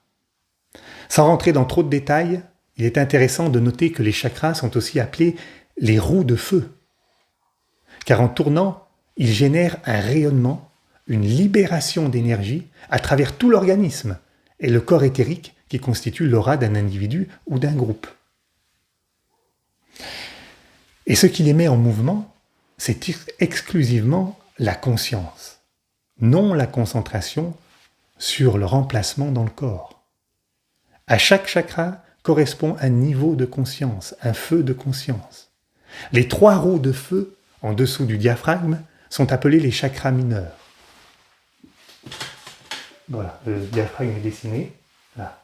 Sans rentrer dans trop de détails, il est intéressant de noter que les chakras sont aussi appelés les roues de feu, car en tournant, ils génèrent un rayonnement, une libération d'énergie à travers tout l'organisme et le corps éthérique qui constitue l'aura d'un individu ou d'un groupe. Et ce qui les met en mouvement, c'est exclusivement la conscience, non la concentration sur leur emplacement dans le corps. À chaque chakra correspond un niveau de conscience, un feu de conscience. Les 3 roues de feu en dessous du diaphragme sont appelés les chakras mineurs. Voilà, le diaphragme est dessiné, là.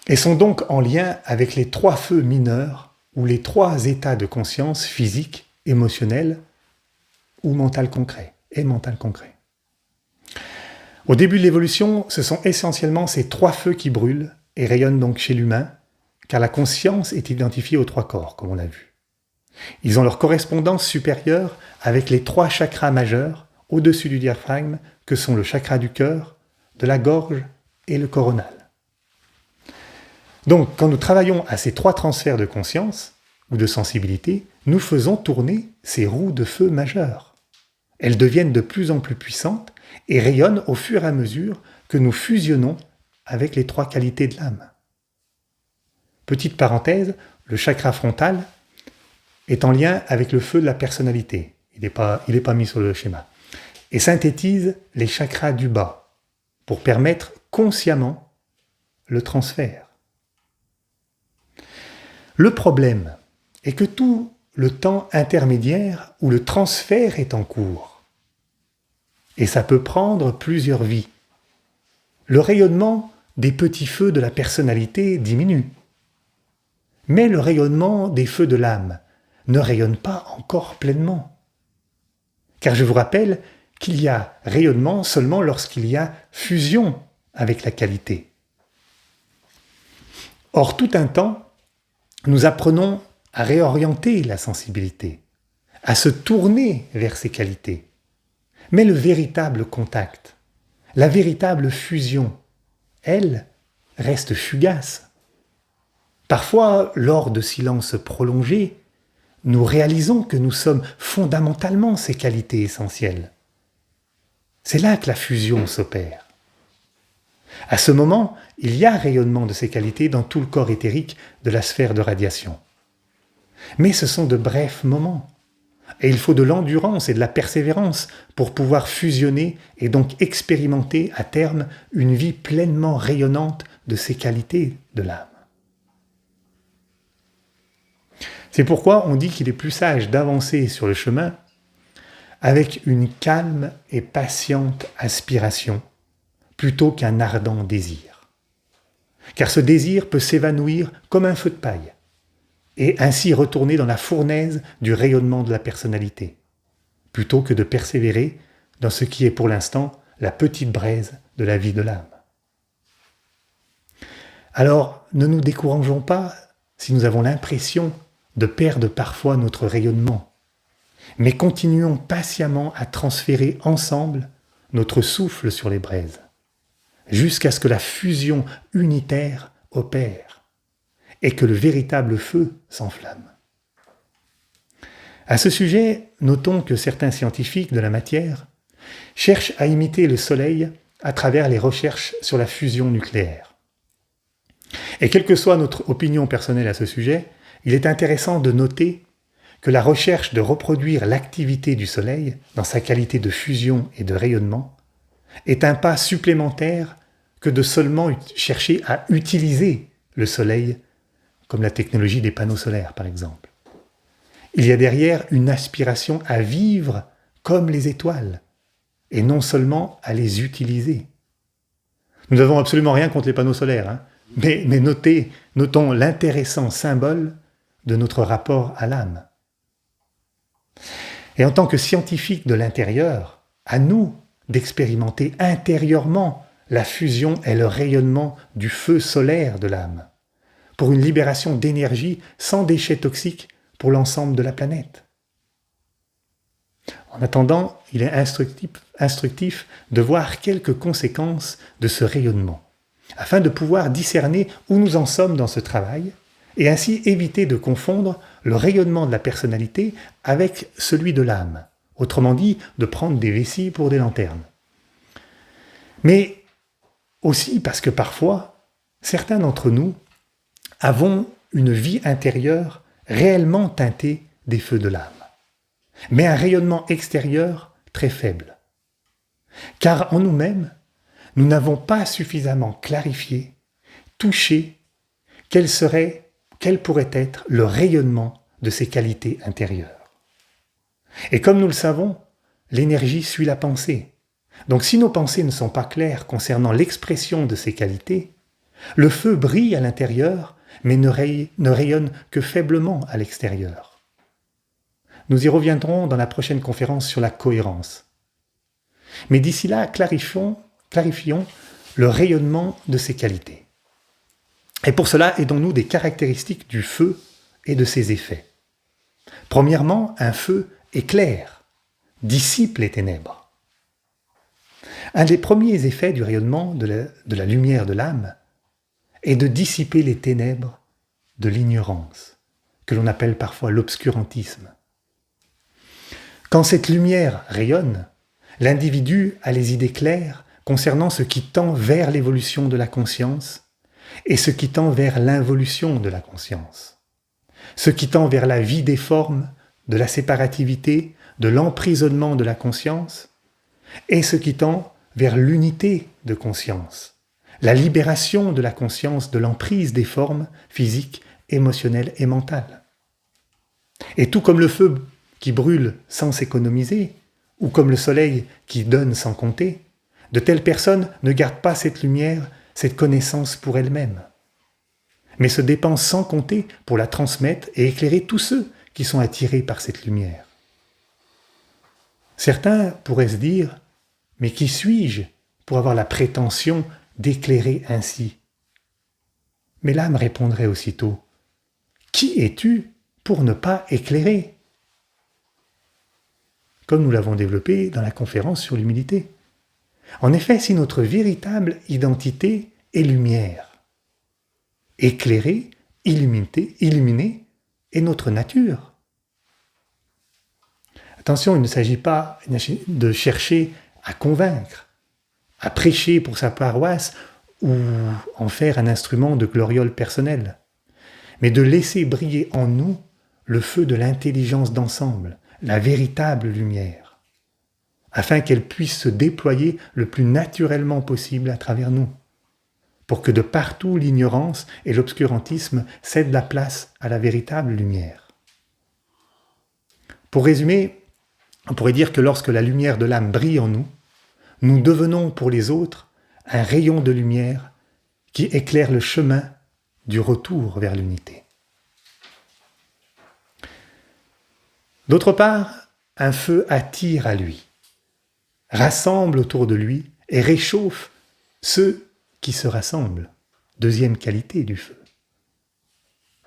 Et sont donc en lien avec les 3 feux mineurs ou les 3 états de conscience physique, émotionnel ou mental concret. Au début de l'évolution, ce sont essentiellement ces 3 feux qui brûlent et rayonnent donc chez l'humain, car la conscience est identifiée aux 3 corps, comme on l'a vu. Ils ont leur correspondance supérieure avec les 3 chakras majeurs au-dessus du diaphragme, que sont le chakra du cœur, de la gorge et le coronal. Donc, quand nous travaillons à ces 3 transferts de conscience ou de sensibilité, nous faisons tourner ces roues de feu majeures. Elles deviennent de plus en plus puissantes et rayonnent au fur et à mesure que nous fusionnons avec les 3 qualités de l'âme. Petite parenthèse, le chakra frontal est en lien avec le feu de la personnalité. Il n'est pas mis sur le schéma. Et synthétise les chakras du bas pour permettre consciemment le transfert. Le problème est que tout le temps intermédiaire où le transfert est en cours, et ça peut prendre plusieurs vies, le rayonnement des petits feux de la personnalité diminue. Mais le rayonnement des feux de l'âme ne rayonne pas encore pleinement. Car je vous rappelle qu'il y a rayonnement seulement lorsqu'il y a fusion avec la qualité. Or, tout un temps, nous apprenons à réorienter la sensibilité, à se tourner vers ces qualités. Mais le véritable contact, la véritable fusion, elle, reste fugace. Parfois, lors de silences prolongés, nous réalisons que nous sommes fondamentalement ces qualités essentielles. C'est là que la fusion s'opère. À ce moment, il y a rayonnement de ces qualités dans tout le corps éthérique de la sphère de radiation. Mais ce sont de brefs moments. Et il faut de l'endurance et de la persévérance pour pouvoir fusionner et donc expérimenter à terme une vie pleinement rayonnante de ces qualités de l'âme. C'est pourquoi on dit qu'il est plus sage d'avancer sur le chemin avec une calme et patiente aspiration plutôt qu'un ardent désir. Car ce désir peut s'évanouir comme un feu de paille et ainsi retourner dans la fournaise du rayonnement de la personnalité, plutôt que de persévérer dans ce qui est pour l'instant la petite braise de la vie de l'âme. Alors, ne nous décourageons pas si nous avons l'impression de perdre parfois notre rayonnement, mais continuons patiemment à transférer ensemble notre souffle sur les braises, jusqu'à ce que la fusion unitaire opère et que le véritable feu s'enflamme. À ce sujet, notons que certains scientifiques de la matière cherchent à imiter le Soleil à travers les recherches sur la fusion nucléaire. Et quelle que soit notre opinion personnelle à ce sujet, il est intéressant de noter que la recherche de reproduire l'activité du Soleil dans sa qualité de fusion et de rayonnement est un pas supplémentaire que de seulement chercher à utiliser le Soleil comme la technologie des panneaux solaires par exemple. Il y a derrière une aspiration à vivre comme les étoiles, et non seulement à les utiliser. Nous n'avons absolument rien contre les panneaux solaires, hein, mais notons l'intéressant symbole de notre rapport à l'âme. Et en tant que scientifiques de l'intérieur, à nous d'expérimenter intérieurement la fusion et le rayonnement du feu solaire de l'âme, pour une libération d'énergie sans déchets toxiques pour l'ensemble de la planète. En attendant, il est instructif de voir quelques conséquences de ce rayonnement, afin de pouvoir discerner où nous en sommes dans ce travail, et ainsi éviter de confondre le rayonnement de la personnalité avec celui de l'âme, autrement dit, de prendre des vessies pour des lanternes. Mais aussi parce que parfois, certains d'entre nous avons une vie intérieure réellement teintée des feux de l'âme, mais un rayonnement extérieur très faible. Car en nous-mêmes, nous n'avons pas suffisamment clarifié, touché, quel pourrait être le rayonnement de ces qualités intérieures. Et comme nous le savons, l'énergie suit la pensée. Donc si nos pensées ne sont pas claires concernant l'expression de ces qualités, le feu brille à l'intérieur, mais ne rayonne que faiblement à l'extérieur. Nous y reviendrons dans la prochaine conférence sur la cohérence. Mais d'ici là, clarifions le rayonnement de ces qualités. Et pour cela, aidons-nous des caractéristiques du feu et de ses effets. Premièrement, un feu éclaire, dissipe les ténèbres. Un des premiers effets du rayonnement de la lumière de l'âme est de dissiper les ténèbres de l'ignorance, que l'on appelle parfois l'obscurantisme. Quand cette lumière rayonne, l'individu a les idées claires concernant ce qui tend vers l'évolution de la conscience et ce qui tend vers l'involution de la conscience, ce qui tend vers la vie des formes, de la séparativité, de l'emprisonnement de la conscience, et ce qui tend vers l'unité de conscience, la libération de la conscience de l'emprise des formes physiques, émotionnelles et mentales. Et tout comme le feu qui brûle sans s'économiser, ou comme le soleil qui donne sans compter, de telles personnes ne gardent pas cette lumière, cette connaissance pour elles-mêmes, mais se dépensent sans compter pour la transmettre et éclairer tous ceux qui sont attirés par cette lumière. Certains pourraient se dire « Mais qui suis-je pour avoir la prétention d'éclairer ainsi ?» Mais l'âme répondrait aussitôt « Qui es-tu pour ne pas éclairer ?» Comme nous l'avons développé dans la conférence sur l'humilité. En effet, si notre véritable identité est lumière, éclairer, illuminer est notre nature. Attention, il ne s'agit pas de chercher à convaincre, à prêcher pour sa paroisse ou en faire un instrument de gloriole personnelle, mais de laisser briller en nous le feu de l'intelligence d'ensemble, la véritable lumière, afin qu'elle puisse se déployer le plus naturellement possible à travers nous, pour que de partout l'ignorance et l'obscurantisme cèdent la place à la véritable lumière. Pour résumer, on pourrait dire que lorsque la lumière de l'âme brille en nous, nous devenons pour les autres un rayon de lumière qui éclaire le chemin du retour vers l'unité. D'autre part, un feu attire à lui, rassemble autour de lui et réchauffe ceux qui se rassemblent. Deuxième qualité du feu.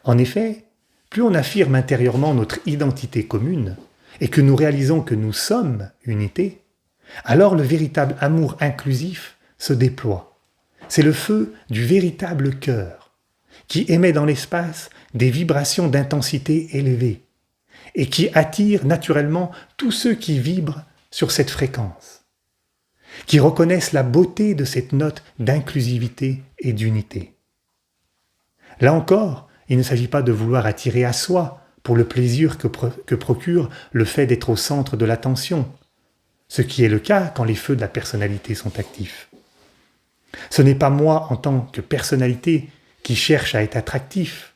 En effet, plus on affirme intérieurement notre identité commune et que nous réalisons que nous sommes unité, alors le véritable amour inclusif se déploie. C'est le feu du véritable cœur qui émet dans l'espace des vibrations d'intensité élevée et qui attire naturellement tous ceux qui vibrent sur cette fréquence, qui reconnaissent la beauté de cette note d'inclusivité et d'unité. Là encore, il ne s'agit pas de vouloir attirer à soi pour le plaisir que procure le fait d'être au centre de l'attention, ce qui est le cas quand les feux de la personnalité sont actifs. Ce n'est pas moi en tant que personnalité qui cherche à être attractif,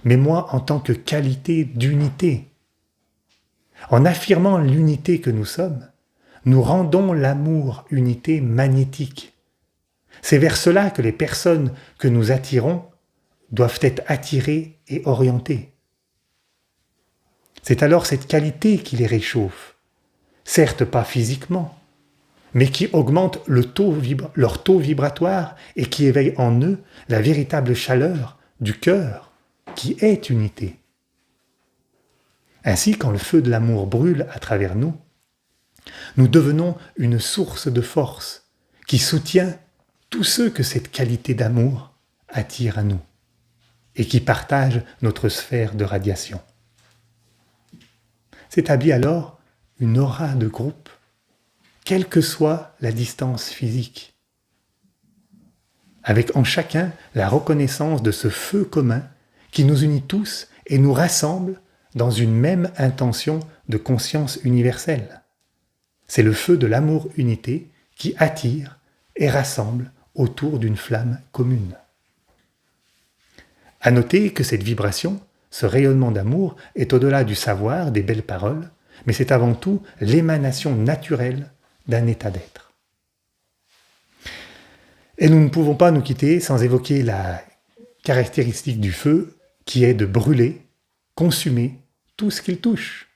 mais moi en tant que qualité d'unité. En affirmant l'unité que nous sommes, nous rendons l'amour unité magnétique. C'est vers cela que les personnes que nous attirons doivent être attirées et orientées. C'est alors cette qualité qui les réchauffe, certes pas physiquement, mais qui augmente leur taux vibratoire et qui éveille en eux la véritable chaleur du cœur qui est unité. Ainsi, quand le feu de l'amour brûle à travers nous, nous devenons une source de force qui soutient tous ceux que cette qualité d'amour attire à nous et qui partagent notre sphère de radiation. S'établit alors une aura de groupe, quelle que soit la distance physique, avec en chacun la reconnaissance de ce feu commun qui nous unit tous et nous rassemble dans une même intention de conscience universelle. C'est le feu de l'amour-unité qui attire et rassemble autour d'une flamme commune. À noter que cette vibration, ce rayonnement d'amour, est au-delà du savoir, des belles paroles, mais c'est avant tout l'émanation naturelle d'un état d'être. Et nous ne pouvons pas nous quitter sans évoquer la caractéristique du feu qui est de brûler, consumer tout ce qu'il touche.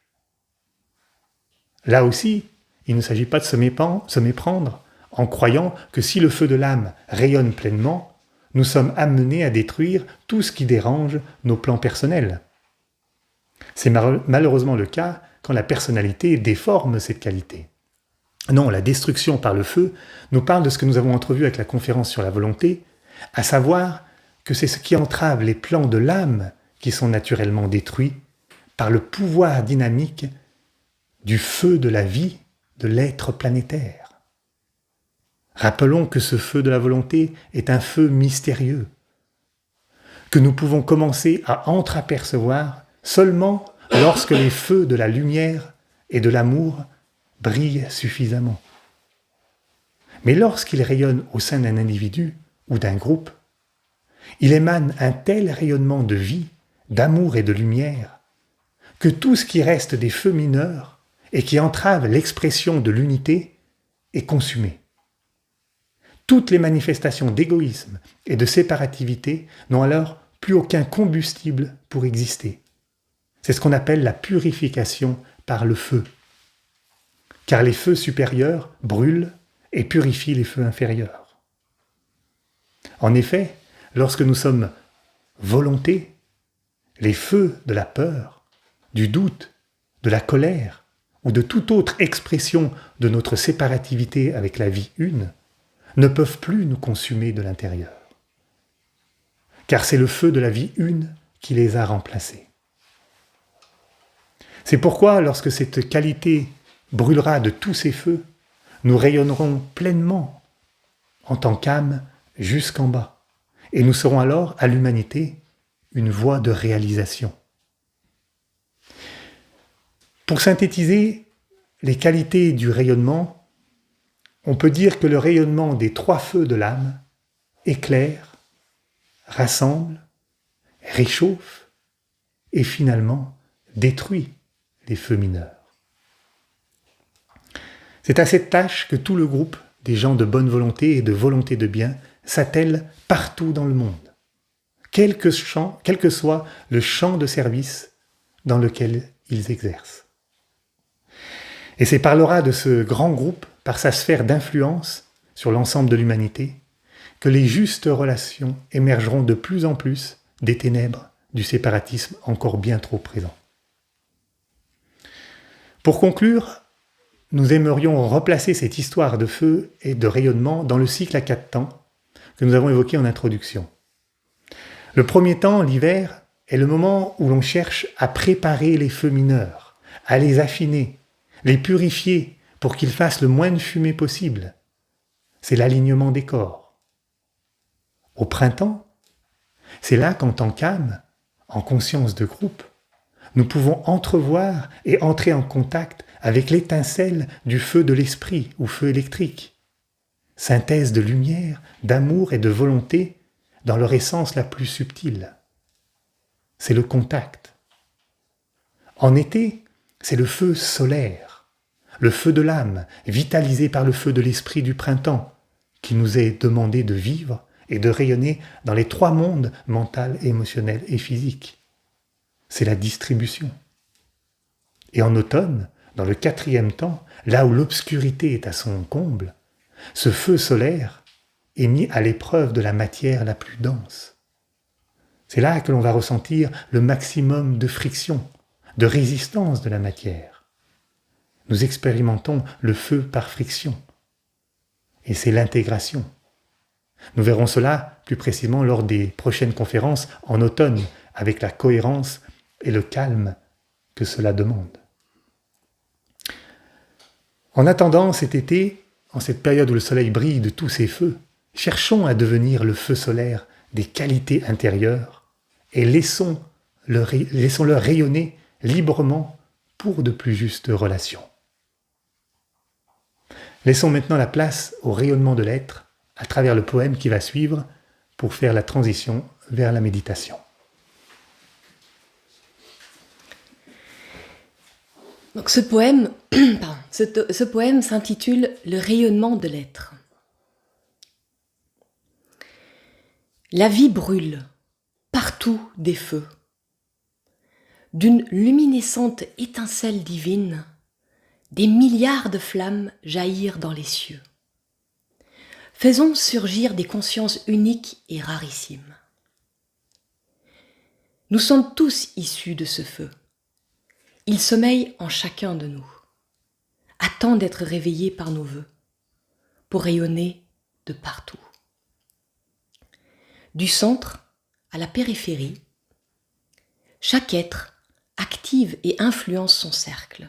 Là aussi, il ne s'agit pas de se méprendre en croyant que si le feu de l'âme rayonne pleinement, nous sommes amenés à détruire tout ce qui dérange nos plans personnels. C'est malheureusement le cas quand la personnalité déforme cette qualité. Non, la destruction par le feu nous parle de ce que nous avons entrevu avec la conférence sur la volonté, à savoir que c'est ce qui entrave les plans de l'âme qui sont naturellement détruits par le pouvoir dynamique du feu de la vie de l'être planétaire. Rappelons que ce feu de la volonté est un feu mystérieux, que nous pouvons commencer à entreapercevoir seulement lorsque les feux de la lumière et de l'amour brillent suffisamment. Mais lorsqu'il rayonne au sein d'un individu ou d'un groupe, il émane un tel rayonnement de vie, d'amour et de lumière, que tout ce qui reste des feux mineurs et qui entrave l'expression de l'unité est consumé. Toutes les manifestations d'égoïsme et de séparativité n'ont alors plus aucun combustible pour exister. C'est ce qu'on appelle la purification par le feu. Car les feux supérieurs brûlent et purifient les feux inférieurs. En effet, lorsque nous sommes volonté, les feux de la peur, du doute, de la colère ou de toute autre expression de notre séparativité avec la vie une ne peuvent plus nous consumer de l'intérieur. Car c'est le feu de la vie une qui les a remplacés. C'est pourquoi, lorsque cette qualité brûlera de tous ces feux, nous rayonnerons pleinement en tant qu'âme jusqu'en bas, et nous serons alors à l'humanité une voie de réalisation. Pour synthétiser les qualités du rayonnement, on peut dire que le rayonnement des trois feux de l'âme éclaire, rassemble, réchauffe et finalement détruit les feux mineurs. C'est à cette tâche que tout le groupe des gens de bonne volonté et de volonté de bien s'attelle partout dans le monde, quel que soit le champ de service dans lequel ils exercent. Et c'est par l'aura de ce grand groupe, par sa sphère d'influence sur l'ensemble de l'humanité, que les justes relations émergeront de plus en plus des ténèbres du séparatisme encore bien trop présent. Pour conclure, nous aimerions replacer cette histoire de feu et de rayonnement dans le cycle à 4 temps que nous avons évoqué en introduction. Le premier temps, l'hiver, est le moment où l'on cherche à préparer les feux mineurs, à les affiner, les purifier pour qu'ils fassent le moins de fumée possible. C'est l'alignement des corps. Au printemps, c'est là qu'en tant qu'âme, en conscience de groupe, nous pouvons entrevoir et entrer en contact avec l'étincelle du feu de l'esprit ou feu électrique, synthèse de lumière, d'amour et de volonté dans leur essence la plus subtile. c'est le contact. En été, c'est le feu solaire, le feu de l'âme, vitalisé par le feu de l'esprit du printemps, qui nous est demandé de vivre et de rayonner dans les 3 mondes, mental, émotionnel et physique. C'est la distribution. Et en automne, dans le 4e temps, là où l'obscurité est à son comble, ce feu solaire est mis à l'épreuve de la matière la plus dense. C'est là que l'on va ressentir le maximum de friction, de résistance de la matière. Nous expérimentons le feu par friction. Et c'est l'intégration. Nous verrons cela plus précisément lors des prochaines conférences en automne, avec la cohérence et le calme que cela demande. En attendant cet été, en cette période où le soleil brille de tous ses feux, cherchons à devenir le feu solaire des qualités intérieures et laissons-le rayonner librement pour de plus justes relations. Laissons maintenant la place au rayonnement de l'être à travers le poème qui va suivre pour faire la transition vers la méditation. Donc ce poème s'intitule « Le rayonnement de l'être ». La vie brûle, partout des feux. D'une luminescente étincelle divine, des milliards de flammes jaillirent dans les cieux. Faisons surgir des consciences uniques et rarissimes. Nous sommes tous issus de ce feu. Il sommeille en chacun de nous, attend d'être réveillé par nos vœux, pour rayonner de partout. Du centre à la périphérie, chaque être active et influence son cercle,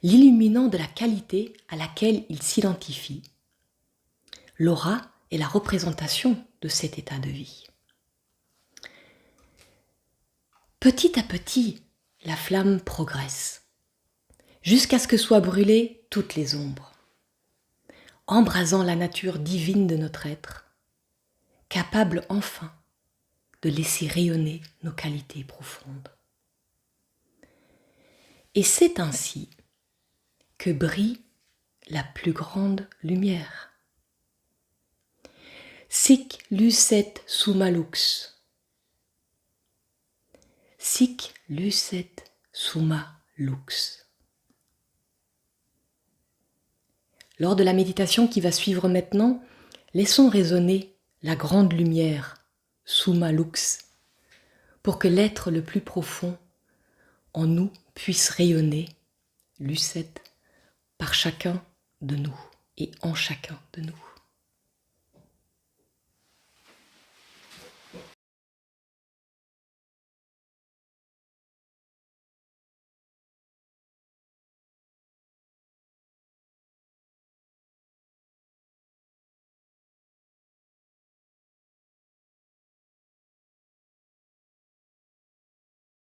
l'illuminant de la qualité à laquelle il s'identifie. L'aura est la représentation de cet état de vie. Petit à petit, la flamme progresse, jusqu'à ce que soient brûlées toutes les ombres, embrasant la nature divine de notre être, capable enfin de laisser rayonner nos qualités profondes. Et c'est ainsi que brille la plus grande lumière. Sic lucet summa lux. Sic lucet summa lux. Lors de la méditation qui va suivre maintenant, laissons résonner la grande lumière summa lux pour que l'être le plus profond en nous puisse rayonner, lucet, par chacun de nous et en chacun de nous.